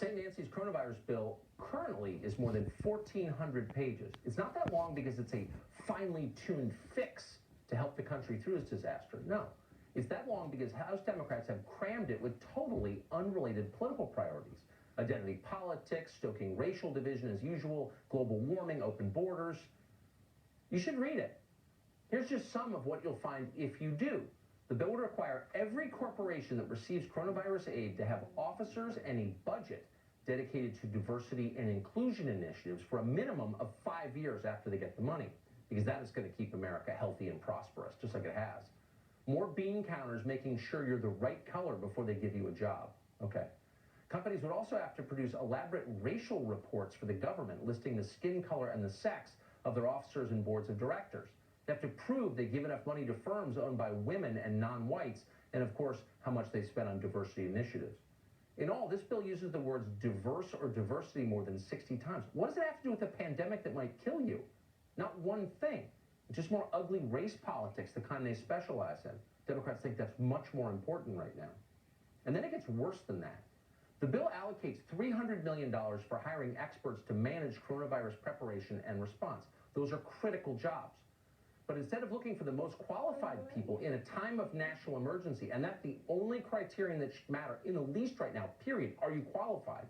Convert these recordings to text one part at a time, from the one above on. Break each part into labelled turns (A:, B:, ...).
A: St. Nancy's coronavirus bill currently is more than 1,400 pages. It's not that long because it's a finely tuned fix to help the country through this disaster. No, it's that long because House Democrats have crammed it with totally unrelated political priorities. Identity politics, stoking racial division as usual, global warming, open borders. You should read it. Here's just some of what you'll find if you do. The bill would require every corporation that receives coronavirus aid to have officers and a budget dedicated to diversity and inclusion initiatives for a minimum of 5 years after they get the money, because that is going to keep America healthy and prosperous, just like it has. More bean counters making sure you're the right color before they give you a job. Okay. Companies would also have to produce elaborate racial reports for the government listing the skin color and the sex of their officers and boards of directors. They have to prove they give enough money to firms owned by women and non-whites, and of course, how much they spend on diversity initiatives. In all, this bill uses the words diverse or diversity more than 60 times. What does it have to do with a pandemic that might kill you? Not one thing. It's just more ugly race politics, the kind they specialize in. Democrats think that's much more important right now. And then it gets worse than that. The bill allocates $300 million for hiring experts to manage coronavirus preparation and response. Those are critical jobs. But instead of looking for the most qualified people in a time of national emergency, and that's the only criterion that should matter in the least right now, period, are you qualified?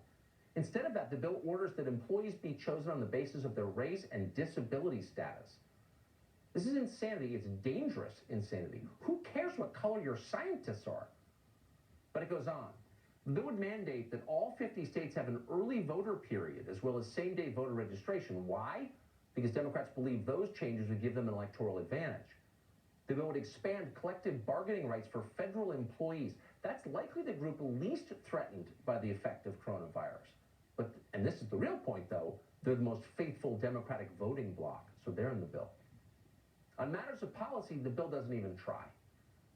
A: Instead of that, the bill orders that employees be chosen on the basis of their race and disability status. This is insanity. It's dangerous insanity. Who cares what color your scientists are? But it goes on. The bill would mandate that all 50 states have an early voter period as well as same-day voter registration. Why? Because Democrats believe those changes would give them an electoral advantage. The bill would expand collective bargaining rights for federal employees. That's likely the group least threatened by the effect of coronavirus. But, and this is the real point though, they're the most faithful Democratic voting bloc, so they're in the bill. On matters of policy, the bill doesn't even try.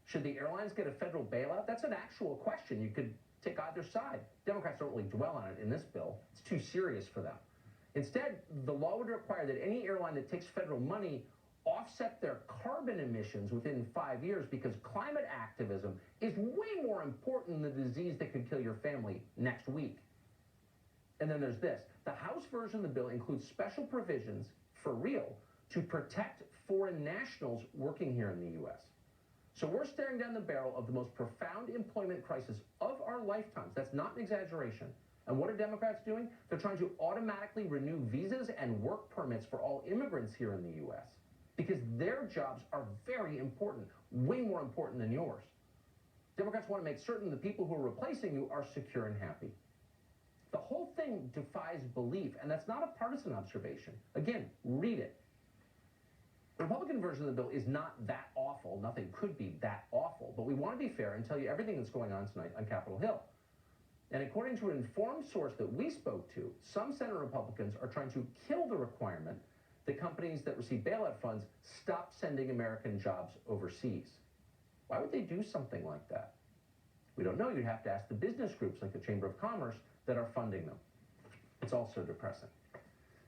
A: Should the airlines get a federal bailout? That's an actual question. You could take either side. Democrats don't really dwell on it in this bill. It's too serious for them. Instead, the law would require that any airline that takes federal money offset their carbon emissions within 5 years, because climate activism is way more important than the disease that could kill your family next week. And then there's this. The House version of the bill includes special provisions, for real, to protect foreign nationals working here in the U.S. So we're staring down the barrel of the most profound employment crisis of our lifetimes. That's not an exaggeration. And what are Democrats doing? They're trying to automatically renew visas and work permits for all immigrants here in the U.S. because their jobs are very important, way more important than yours. Democrats want to make certain the people who are replacing you are secure and happy. The whole thing defies belief, and that's not a partisan observation. Again, read it. The Republican version of the bill is not that awful. Nothing could be that awful. But we want to be fair and tell you everything that's going on tonight on Capitol Hill. And according to an informed source that we spoke to, some Senate Republicans are trying to kill the requirement that companies that receive bailout funds stop sending American jobs overseas. Why would they do something like that? We don't know. You'd have to ask the business groups like the Chamber of Commerce that are funding them. It's also depressing.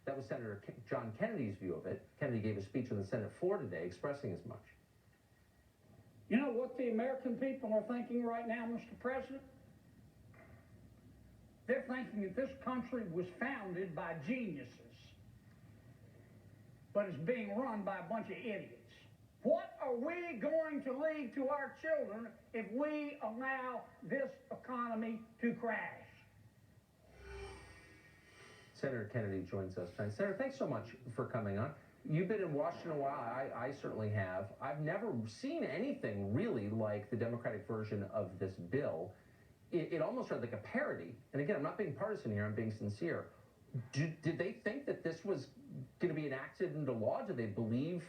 A: That was Senator John Kennedy's view of it. Kennedy gave a speech on the Senate floor today expressing as much.
B: You know what the American people are thinking right now, Mr. President? They're thinking that this country was founded by geniuses, but it's being run by a bunch of idiots. What are we going to leave to our children if we allow this economy to crash?
A: Senator Kennedy joins us tonight. Senator, thanks so much for coming on. You've been in Washington a while. I certainly have. I've never seen anything really like the Democratic version of this bill. It almost read like a parody. And again, I'm not being partisan here. I'm being sincere. Did they think that this was going to be enacted into law? Do they believe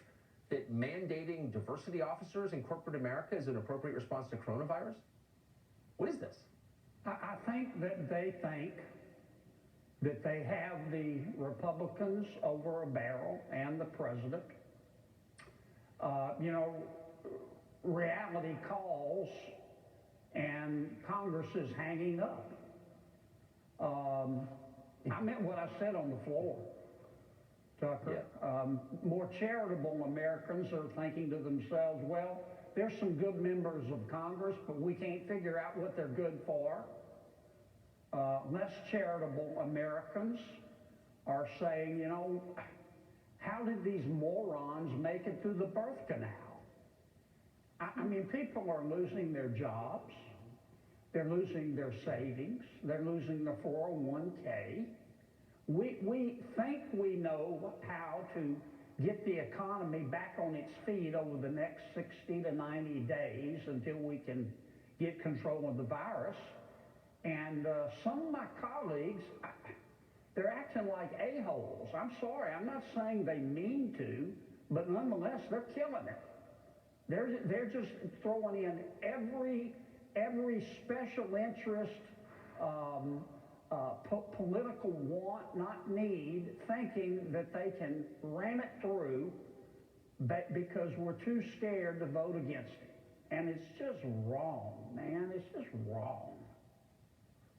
A: that mandating diversity officers in corporate America is an appropriate response to coronavirus? What is this?
B: I think that they think that they have the Republicans over a barrel and the president. Reality calls and Congress is hanging up. I meant what I said on the floor, Tucker.
A: Yeah.
B: More charitable Americans are thinking to themselves, well, there's some good members of Congress, but we can't figure out what they're good for. less charitable Americans are saying, you know, how did these morons make it through the birth canal? I mean, people are losing their jobs. They're losing their savings. They're losing their 401k. We think we know how to get the economy back on its feet over the next 60 to 90 days until we can get control of the virus. And some of my colleagues, they're acting like a-holes. I'm sorry, I'm not saying they mean to, but nonetheless, they're killing it. They're just throwing in every special interest, political want, not need, thinking that they can ram it through because we're too scared to vote against it. And it's just wrong, man. It's just wrong.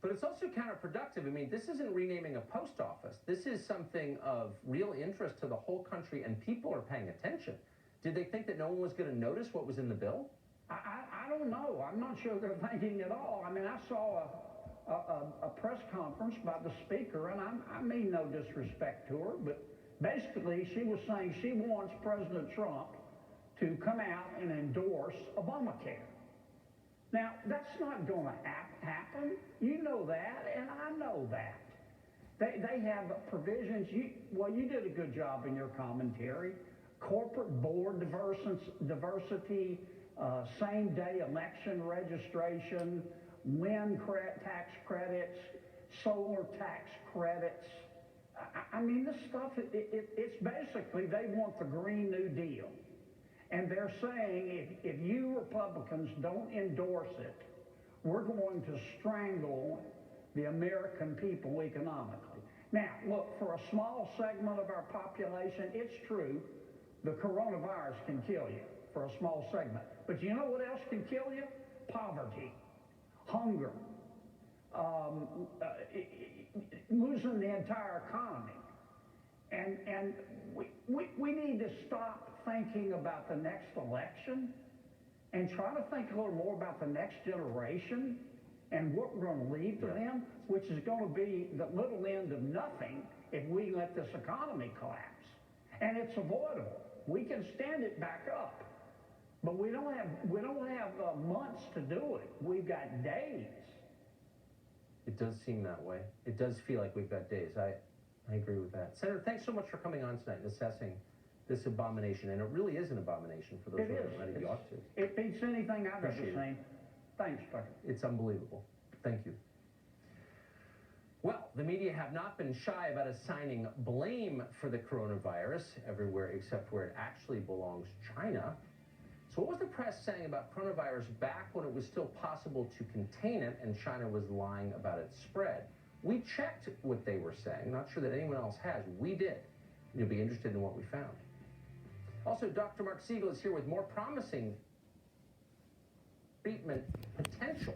A: But it's also counterproductive. I mean, this isn't renaming a post office. This is something of real interest to the whole country, and people are paying attention. Did they think that no one was going to notice what was in the bill?
B: I don't know. I'm not sure they're thinking at all. I mean, I saw a press conference by the speaker, and I mean no disrespect to her, but basically she was saying she wants President Trump to come out and endorse Obamacare. Now, that's not going to happen. You know that, and I know that. They have provisions. You did a good job in your commentary. Corporate board diversity, same-day election registration, wind tax credits, solar tax credits. I mean, this stuff, it's basically they want the Green New Deal. And they're saying if you Republicans don't endorse it, we're going to strangle the American people economically. Now, look, for a small segment of our population, it's true, the coronavirus can kill you for a small segment. But you know what else can kill you? Poverty, hunger, losing the entire economy. And we need to stop thinking about the next election and try to think a little more about the next generation and what we're going to leave to them, which is going to be the little end of nothing if we let this economy collapse. And it's avoidable. We can stand it back up, but we don't have months to do it. We've got days.
A: It does seem that way. It does feel like we've got days. I agree with that. Senator, thanks so much for coming on tonight and assessing this abomination. And it really is an abomination for those who are ready to be ought to.
B: It beats anything I've ever seen. Thanks, Tucker.
A: It's unbelievable. Thank you. Well, the media have not been shy about assigning blame for the coronavirus everywhere except where it actually belongs, China. So what was the press saying about coronavirus back when it was still possible to contain it and China was lying about its spread? We checked what they were saying. Not sure that anyone else has. We did. You'll be interested in what we found. Also, Dr. Mark Siegel is here with more promising treatment potential